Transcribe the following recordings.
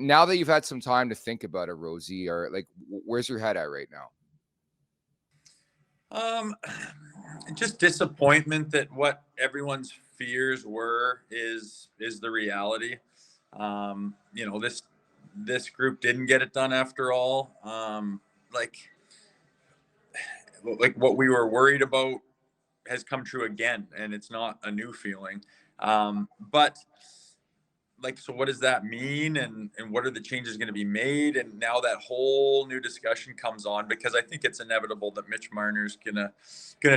now that you've had some time to think about it, Rosie, or like, where's your head at right now? Just disappointment that what everyone's fears were is the reality. This group didn't get it done after all. Like what we were worried about has come true again, and it's not a new feeling. But like, so what does that mean, and what are the changes going to be made? And now that whole new discussion comes on, because I think it's inevitable that Mitch Marner's gonna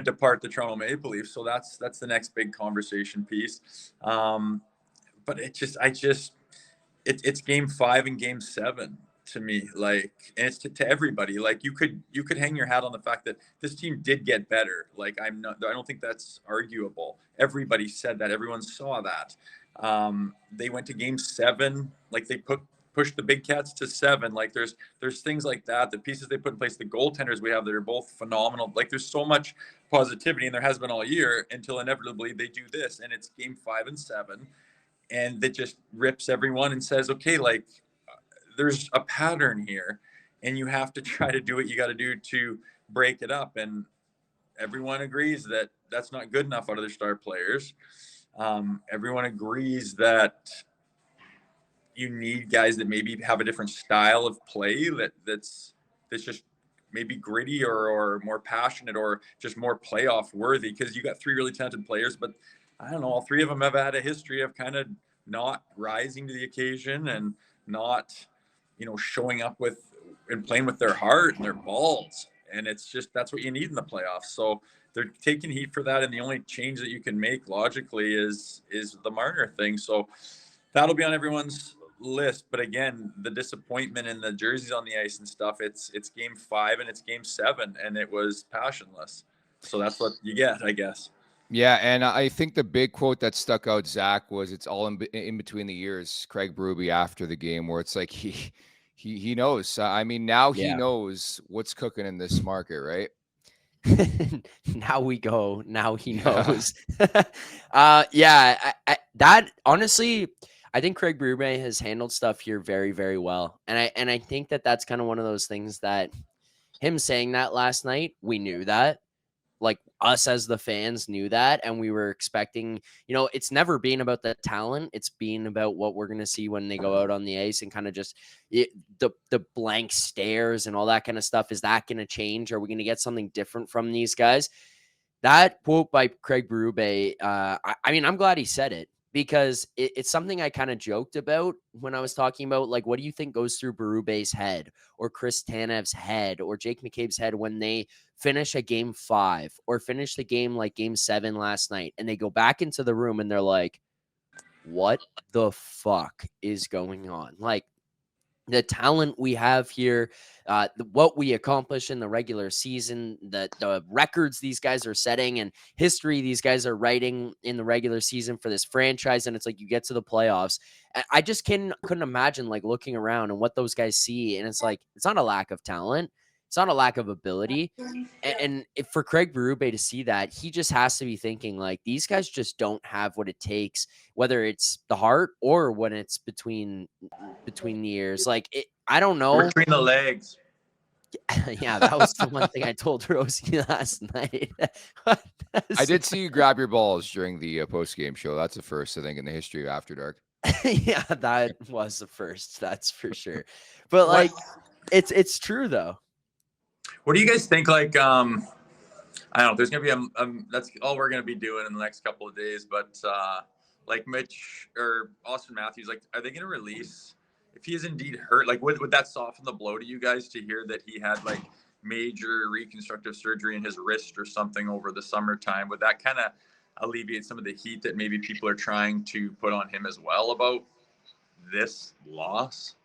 depart the Toronto Maple Leafs. So that's the next big conversation piece. But it's game 5 and game 7 to me, like, and it's to everybody. Like, you could hang your hat on the fact that this team did get better. Like, I don't think that's arguable. Everybody said that, everyone saw that. They went to game 7, like they pushed the Big Cats to 7. Like, there's things like that, the pieces they put in place, the goaltenders we have that are both phenomenal. Like, there's so much positivity, and there has been all year, until inevitably they do this, and it's game 5 and 7, and that just rips everyone and says, okay, like, there's a pattern here, and you have to try to do what you got to do to break it up. And everyone agrees that that's not good enough out of their star players. Everyone agrees that you need guys that maybe have a different style of play, that's just maybe gritty or more passionate or just more playoff worthy, because you got 3 really talented players, but I don't know, all 3 of them have had a history of kind of not rising to the occasion and not, showing up with and playing with their heart and their balls. And it's just, that's what you need in the playoffs. So they're taking heat for that. And the only change that you can make logically is the Marner thing. So that'll be on everyone's list. But again, the disappointment in the jerseys on the ice and stuff, it's game 5 and it's game 7, and it was passionless. So that's what you get, I guess. Yeah, and I think the big quote that stuck out, Zach, was "It's all in between the years." Craig Berube after the game, where it's like he knows. I mean, now he knows what's cooking in this market, right? Now we go. Now he knows. That honestly, I think Craig Berube has handled stuff here very, very well, and I think that's kind of one of those things that him saying that last night, we knew that. Like, us as the fans knew that, and we were expecting, it's never been about the talent. It's been about what we're going to see when they go out on the ice, and kind of just the blank stares and all that kind of stuff. Is that going to change? Are we going to get something different from these guys? That quote by Craig Berube, I mean, I'm glad he said it, because it's something I kind of joked about when I was talking about, like, what do you think goes through Berube's head, or Chris Tanev's head, or Jake McCabe's head when they finish a game 5 or finish the game like game 7 last night, and they go back into the room and they're like, what the fuck is going on? Like, the talent we have here, what we accomplished in the regular season, the records these guys are setting, and history these guys are writing in the regular season for this franchise. And it's like, you get to the playoffs. I just couldn't imagine, like, looking around and what those guys see. And it's like, it's not a lack of talent. It's not a lack of ability. And for Craig Berube to see that, he just has to be thinking, like, these guys just don't have what it takes, whether it's the heart or when it's between the ears. Like, I don't know. Between the legs. Yeah, that was the one thing I told Rosie last night. I did see you grab your balls during the post-game show. That's the first, I think, in the history of After Dark. Yeah, that was the first. That's for sure. But like, it's true though. What do you guys think? Like, I don't know. There's gonna be that's all we're gonna be doing in the next couple of days. But like Mitch or Austin Matthews, like, are they gonna release if he is indeed hurt? Like, would that soften the blow to you guys to hear that he had like major reconstructive surgery in his wrist or something over the summertime? Would that kind of alleviate some of the heat that maybe people are trying to put on him as well about this loss?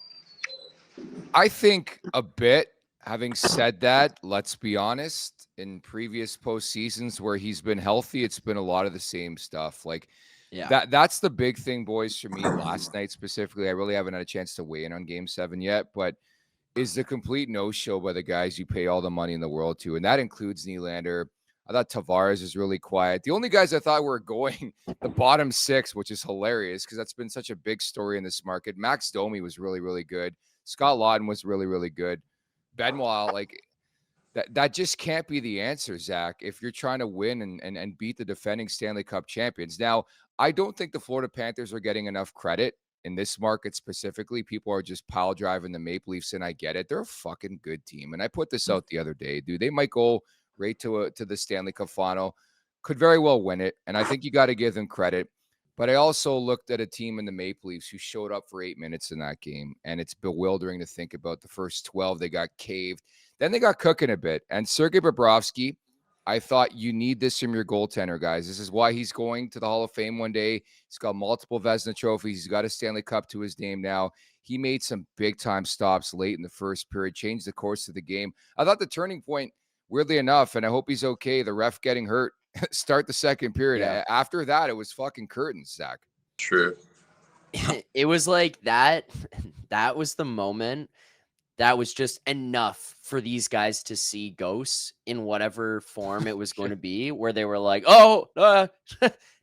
I think a bit. Having said that, let's be honest, in previous postseasons where he's been healthy, it's been a lot of the same stuff. Like, that's the big thing, boys, for me last night specifically. I really haven't had a chance to weigh in on game 7 yet, but is the complete no-show by the guys you pay all the money in the world to. And that includes Nylander. I thought Tavares is really quiet. The only guys I thought were going the bottom 6, which is hilarious because that's been such a big story in this market. Max Domi was really, really good. Scott Lawton was really, really good. Benoit, like that just can't be the answer, Zach, if you're trying to win and beat the defending Stanley Cup champions. Now, I don't think the Florida Panthers are getting enough credit in this market specifically. People are just pile driving the Maple Leafs, and I get it. They're a fucking good team. And I put this out the other day, dude. They might go right to the Stanley Cup final. Could very well win it. And I think you got to give them credit. But I also looked at a team in the Maple Leafs who showed up for 8 minutes in that game. And it's bewildering to think about the first 12. They got caved. Then they got cooking a bit. And Sergei Bobrovsky, I thought you need this from your goaltender, guys. This is why he's going to the Hall of Fame one day. He's got multiple Vezina trophies. He's got a Stanley Cup to his name now. He made some big-time stops late in the first period, changed the course of the game. I thought the turning point, weirdly enough, and I hope he's okay, the ref getting hurt, start the second period. Yeah. After that, it was fucking curtains, Zach. True. It was like that. That was the moment that was just enough for these guys to see ghosts in whatever form it was going to be, where they were like, oh,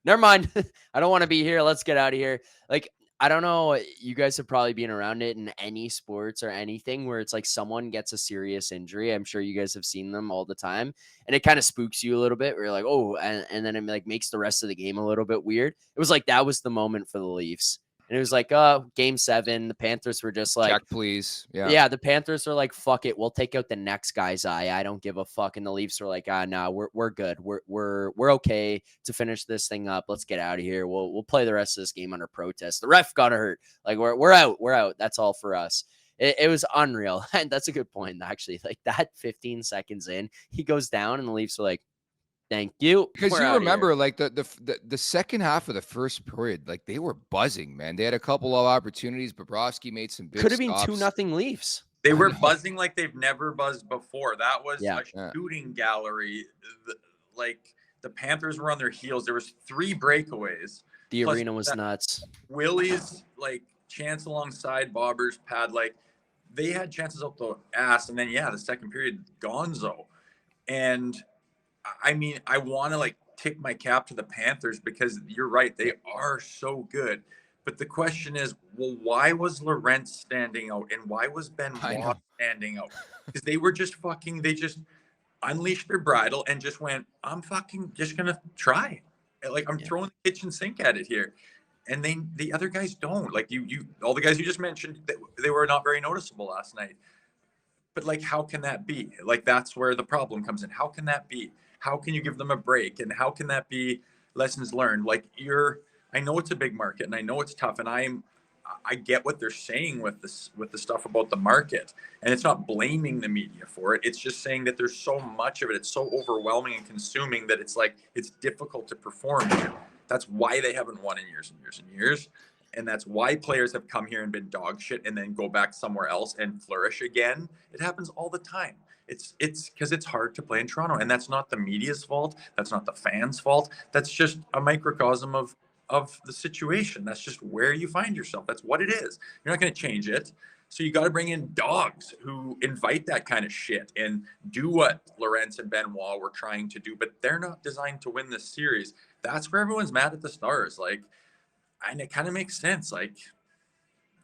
never mind. I don't want to be here. Let's get out of here. Like, I don't know. You guys have probably been around it in any sports or anything where it's like someone gets a serious injury. I'm sure you guys have seen them all the time. And it kind of spooks you a little bit where you're like, oh, and then it like makes the rest of the game a little bit weird. It was like that was the moment for the Leafs. And it was like, game 7, the Panthers were just like, check, please. Yeah, the Panthers were like, fuck it, we'll take out the next guy's eye. I don't give a fuck. And the Leafs were like, no, we're good. We're okay to finish this thing up. Let's get out of here. We'll play the rest of this game under protest. The ref got hurt. Like we're out. That's all for us. It was unreal. And that's a good point, actually. Like that 15 seconds in, he goes down and the Leafs were like, thank you. Because you remember, like the second half of the first period, like they were buzzing, man. They had a couple of opportunities. Bobrovsky made some big. Could have been 2-0 Leafs. They were buzzing like they've never buzzed before. That was a shooting gallery. Like the Panthers were on their heels. There was 3 breakaways. The arena was nuts. Willie's like chance alongside Bobber's pad, like they had chances up the ass, and then the second period, gonzo, and. I mean, I want to like tip my cap to the Panthers because you're right. They are so good. But the question is, well, why was Lorentz standing out and why was Benoit standing out? Because they were just they just unleashed their bridle and just went, I'm fucking just going to try. Like I'm throwing the kitchen sink at it here. And the other guys don't. Like all the guys you just mentioned, they were not very noticeable last night. But like, how can that be? Like, that's where the problem comes in. How can that be? How can you give them a break? And how can that be lessons learned? Like I know it's a big market and I know it's tough. And I get what they're saying with the stuff about the market. And it's not blaming the media for it. It's just saying that there's so much of it. It's so overwhelming and consuming that it's like, it's difficult to perform here. That's why they haven't won in years and years and years. And that's why players have come here and been dog shit and then go back somewhere else and flourish again. It happens all the time. It's because it's hard to play in Toronto, and that's not the media's fault. That's not the fans' fault. That's just a microcosm of the situation. That's just where you find yourself. That's what it is. You're not going to change it. So you got to bring in dogs who invite that kind of shit and do what Lorentz and Benoit were trying to do, but they're not designed to win this series. That's where everyone's mad at the Stars. Like, and it kind of makes sense.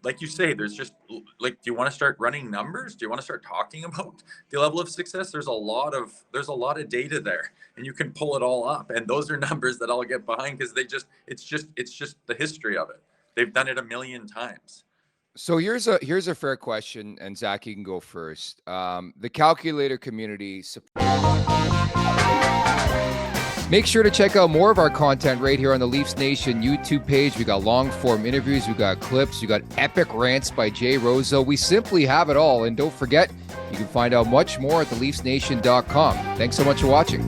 Like you say, there's just like, do you want to start running numbers? Do you want to start talking about the level of success? There's a lot of data there, and you can pull it all up. And those are numbers that I'll get behind because it's just the history of it. They've done it a million times. So here's a fair question, and Zach, you can go first. The calculator community. Make sure to check out more of our content right here on the Leafs Nation YouTube page. We got long form interviews, we got clips, we got epic rants by Jay Rosehill. We simply have it all. And don't forget, you can find out much more at theleafsnation.com. Thanks so much for watching.